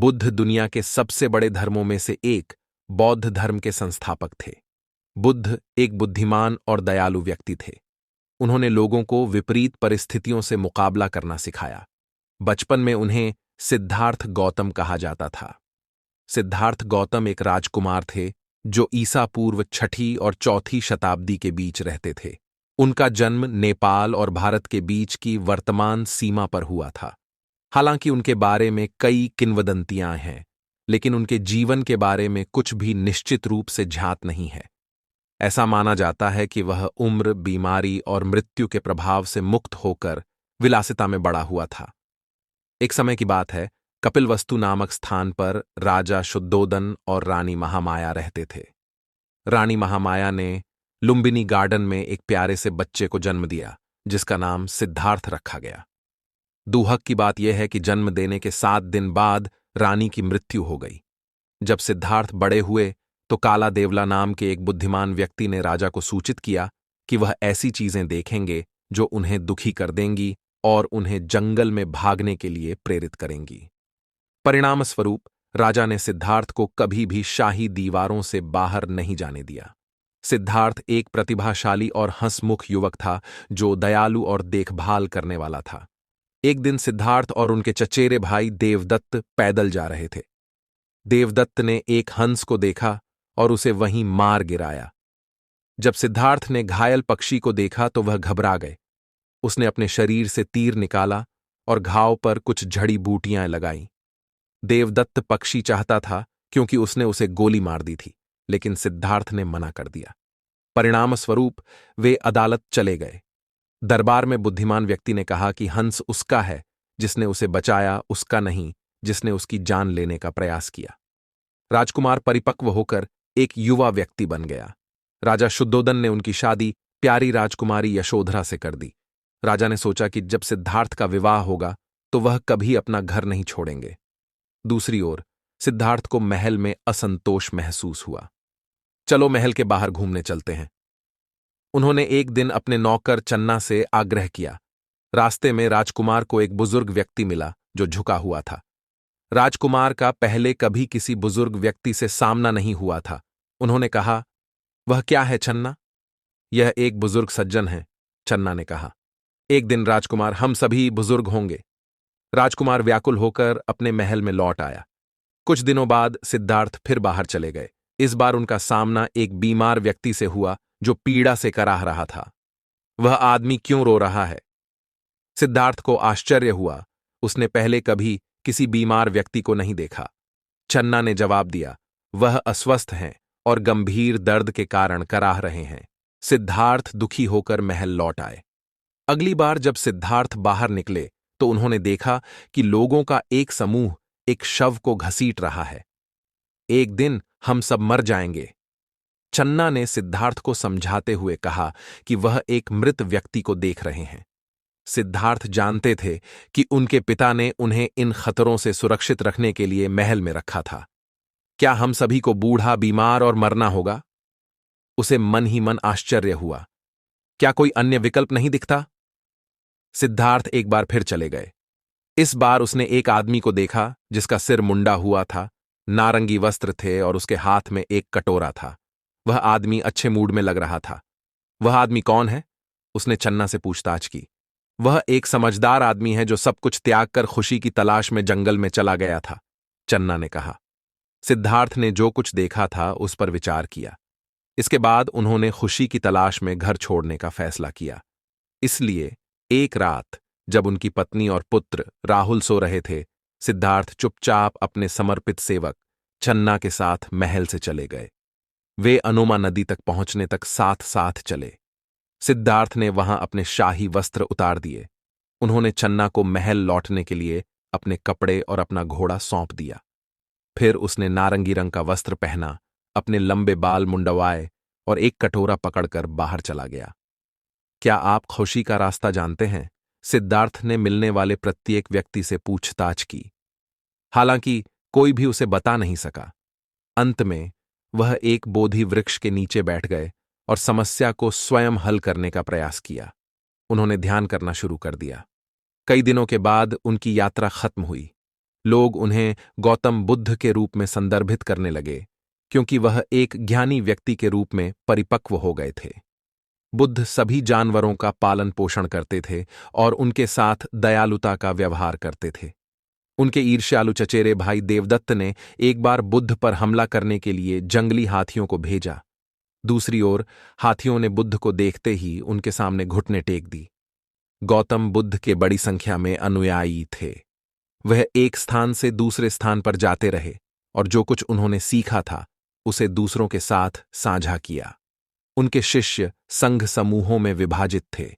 बुद्ध दुनिया के सबसे बड़े धर्मों में से एक बौद्ध धर्म के संस्थापक थे। बुद्ध एक बुद्धिमान और दयालु व्यक्ति थे। उन्होंने लोगों को विपरीत परिस्थितियों से मुकाबला करना सिखाया। बचपन में उन्हें सिद्धार्थ गौतम कहा जाता था। सिद्धार्थ गौतम एक राजकुमार थे जो ईसा पूर्व 6ठी और 4थी शताब्दी के बीच रहते थे। उनका जन्म नेपाल और भारत के बीच की वर्तमान सीमा पर हुआ था। हालांकि उनके बारे में कई किंवदंतियां हैं, लेकिन उनके जीवन के बारे में कुछ भी निश्चित रूप से ज्ञात नहीं है। ऐसा माना जाता है कि वह उम्र, बीमारी और मृत्यु के प्रभाव से मुक्त होकर विलासिता में बड़ा हुआ था। एक समय की बात है, कपिलवस्तु नामक स्थान पर राजा शुद्धोदन और रानी महामाया रहते थे। रानी महामाया ने लुम्बिनी गार्डन में एक प्यारे से बच्चे को जन्म दिया, जिसका नाम सिद्धार्थ रखा गया। दुहक की बात यह है कि जन्म देने के 7 दिन बाद रानी की मृत्यु हो गई। जब सिद्धार्थ बड़े हुए तो काला देवला नाम के एक बुद्धिमान व्यक्ति ने राजा को सूचित किया कि वह ऐसी चीजें देखेंगे जो उन्हें दुखी कर देंगी और उन्हें जंगल में भागने के लिए प्रेरित करेंगी। परिणामस्वरूप राजा ने सिद्धार्थ को कभी भी शाही दीवारों से बाहर नहीं जाने दिया। सिद्धार्थ एक प्रतिभाशाली और हंसमुख युवक था जो दयालु और देखभाल करने वाला था। एक दिन सिद्धार्थ और उनके चचेरे भाई देवदत्त पैदल जा रहे थे। देवदत्त ने एक हंस को देखा और उसे वहीं मार गिराया। जब सिद्धार्थ ने घायल पक्षी को देखा तो वह घबरा गए। उसने अपने शरीर से तीर निकाला और घाव पर कुछ जड़ी बूटियां लगाईं। देवदत्त पक्षी चाहता था क्योंकि उसने उसे गोली मार दी थी, लेकिन सिद्धार्थ ने मना कर दिया। परिणामस्वरूप वे अदालत चले गए। दरबार में बुद्धिमान व्यक्ति ने कहा कि हंस उसका है जिसने उसे बचाया, उसका नहीं जिसने उसकी जान लेने का प्रयास किया। राजकुमार परिपक्व होकर एक युवा व्यक्ति बन गया। राजा शुद्धोदन ने उनकी शादी प्यारी राजकुमारी यशोधरा से कर दी। राजा ने सोचा कि जब सिद्धार्थ का विवाह होगा तो वह कभी अपना घर नहीं छोड़ेंगे। दूसरी ओर सिद्धार्थ को महल में असंतोष महसूस हुआ। चलो महल के बाहर घूमने चलते हैं। उन्होंने एक दिन अपने नौकर चन्ना से आग्रह किया। रास्ते में राजकुमार को एक बुजुर्ग व्यक्ति मिला जो झुका हुआ था। राजकुमार का पहले कभी किसी बुजुर्ग व्यक्ति से सामना नहीं हुआ था। उन्होंने कहा, वह क्या है चन्ना? यह एक बुजुर्ग सज्जन है, चन्ना ने कहा। एक दिन राजकुमार, हम सभी बुजुर्ग होंगे। राजकुमार व्याकुल होकर अपने महल में लौट आया। कुछ दिनों बाद सिद्धार्थ फिर बाहर चले गए। इस बार उनका सामना एक बीमार व्यक्ति से हुआ जो पीड़ा से कराह रहा था। वह आदमी क्यों रो रहा है? सिद्धार्थ को आश्चर्य हुआ। उसने पहले कभी किसी बीमार व्यक्ति को नहीं देखा। चन्ना ने जवाब दिया, वह अस्वस्थ हैं और गंभीर दर्द के कारण कराह रहे हैं। सिद्धार्थ दुखी होकर महल लौट आए। अगली बार जब सिद्धार्थ बाहर निकले तो उन्होंने देखा कि लोगों का एक समूह एक शव को घसीट रहा है। एक दिन हम सब मर जाएंगे। चन्ना ने सिद्धार्थ को समझाते हुए कहा कि वह एक मृत व्यक्ति को देख रहे हैं। सिद्धार्थ जानते थे कि उनके पिता ने उन्हें इन खतरों से सुरक्षित रखने के लिए महल में रखा था। क्या हम सभी को बूढ़ा, बीमार और मरना होगा? उसे मन ही मन आश्चर्य हुआ। क्या कोई अन्य विकल्प नहीं दिखता? सिद्धार्थ एक बार फिर चले गए। इस बार उसने एक आदमी को देखा जिसका सिर मुंडा हुआ था, नारंगी वस्त्र थे और उसके हाथ में एक कटोरा था। वह आदमी अच्छे मूड में लग रहा था। वह आदमी कौन है? उसने चन्ना से पूछताछ की। वह एक समझदार आदमी है जो सब कुछ त्याग कर खुशी की तलाश में जंगल में चला गया था, चन्ना ने कहा। सिद्धार्थ ने जो कुछ देखा था उस पर विचार किया। इसके बाद उन्होंने खुशी की तलाश में घर छोड़ने का फैसला किया। इसलिए एक रात जब उनकी पत्नी और पुत्र राहुल सो रहे थे, सिद्धार्थ चुपचाप अपने समर्पित सेवक चन्ना के साथ महल से चले गए। वे अनोमा नदी तक पहुंचने तक साथ साथ चले। सिद्धार्थ ने वहां अपने शाही वस्त्र उतार दिए। उन्होंने चन्ना को महल लौटने के लिए अपने कपड़े और अपना घोड़ा सौंप दिया। फिर उसने नारंगी रंग का वस्त्र पहना, अपने लंबे बाल मुंडवाए और एक कटोरा पकड़कर बाहर चला गया। क्या आप खुशी का रास्ता जानते हैं? सिद्धार्थ ने मिलने वाले प्रत्येक व्यक्ति से पूछताछ की। हालांकि कोई भी उसे बता नहीं सका। अंत में वह एक बोधि वृक्ष के नीचे बैठ गए और समस्या को स्वयं हल करने का प्रयास किया। उन्होंने ध्यान करना शुरू कर दिया। कई दिनों के बाद उनकी यात्रा खत्म हुई। लोग उन्हें गौतम बुद्ध के रूप में संदर्भित करने लगे, क्योंकि वह एक ज्ञानी व्यक्ति के रूप में परिपक्व हो गए थे। बुद्ध सभी जानवरों का पालन पोषण करते थे और उनके साथ दयालुता का व्यवहार करते थे। उनके ईर्ष्यालु चचेरे भाई देवदत्त ने एक बार बुद्ध पर हमला करने के लिए जंगली हाथियों को भेजा। दूसरी ओर हाथियों ने बुद्ध को देखते ही उनके सामने घुटने टेक दी। गौतम बुद्ध के बड़ी संख्या में अनुयायी थे। वह एक स्थान से दूसरे स्थान पर जाते रहे और जो कुछ उन्होंने सीखा था उसे दूसरों के साथ साझा किया। उनके शिष्य संघ समूहों में विभाजित थे।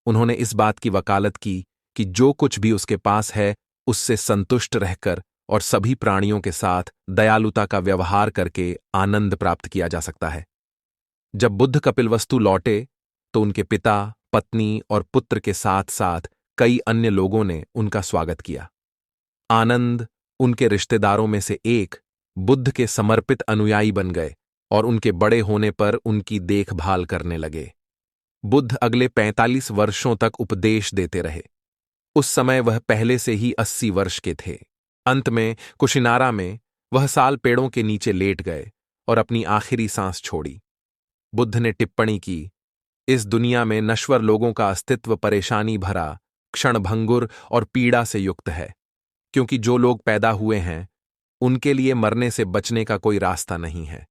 उन्होंने इस बात की वकालत की कि जो कुछ भी उसके पास है उससे संतुष्ट रहकर और सभी प्राणियों के साथ दयालुता का व्यवहार करके आनंद प्राप्त किया जा सकता है। जब बुद्ध कपिलवस्तु लौटे तो उनके पिता, पत्नी और पुत्र के साथ साथ कई अन्य लोगों ने उनका स्वागत किया। आनंद, उनके रिश्तेदारों में से एक, बुद्ध के समर्पित अनुयायी बन गए और उनके बड़े होने पर उनकी देखभाल करने लगे। बुद्ध अगले 45 वर्षों तक उपदेश देते रहे। उस समय वह पहले से ही 80 वर्ष के थे। अंत में कुशिनारा में वह साल पेड़ों के नीचे लेट गए और अपनी आखिरी सांस छोड़ी। बुद्ध ने टिप्पणी की, इस दुनिया में नश्वर लोगों का अस्तित्व परेशानी भरा, क्षणभंगुर और पीड़ा से युक्त है, क्योंकि जो लोग पैदा हुए हैं उनके लिए मरने से बचने का कोई रास्ता नहीं है।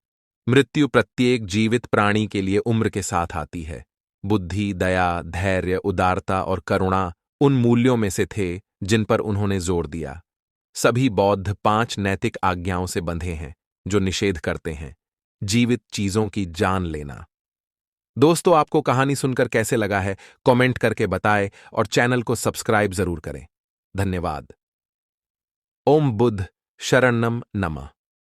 मृत्यु प्रत्येक जीवित प्राणी के लिए उम्र के साथ आती है। बुद्धि, दया, धैर्य, उदारता और करुणा उन मूल्यों में से थे जिन पर उन्होंने जोर दिया। सभी बौद्ध 5 नैतिक आज्ञाओं से बंधे हैं जो निषेध करते हैं जीवित चीजों की जान लेना। दोस्तों, आपको कहानी सुनकर कैसे लगा है कमेंट करके बताएं और चैनल को सब्सक्राइब जरूर करें। धन्यवाद। ओम बुद्ध शरणम नमः।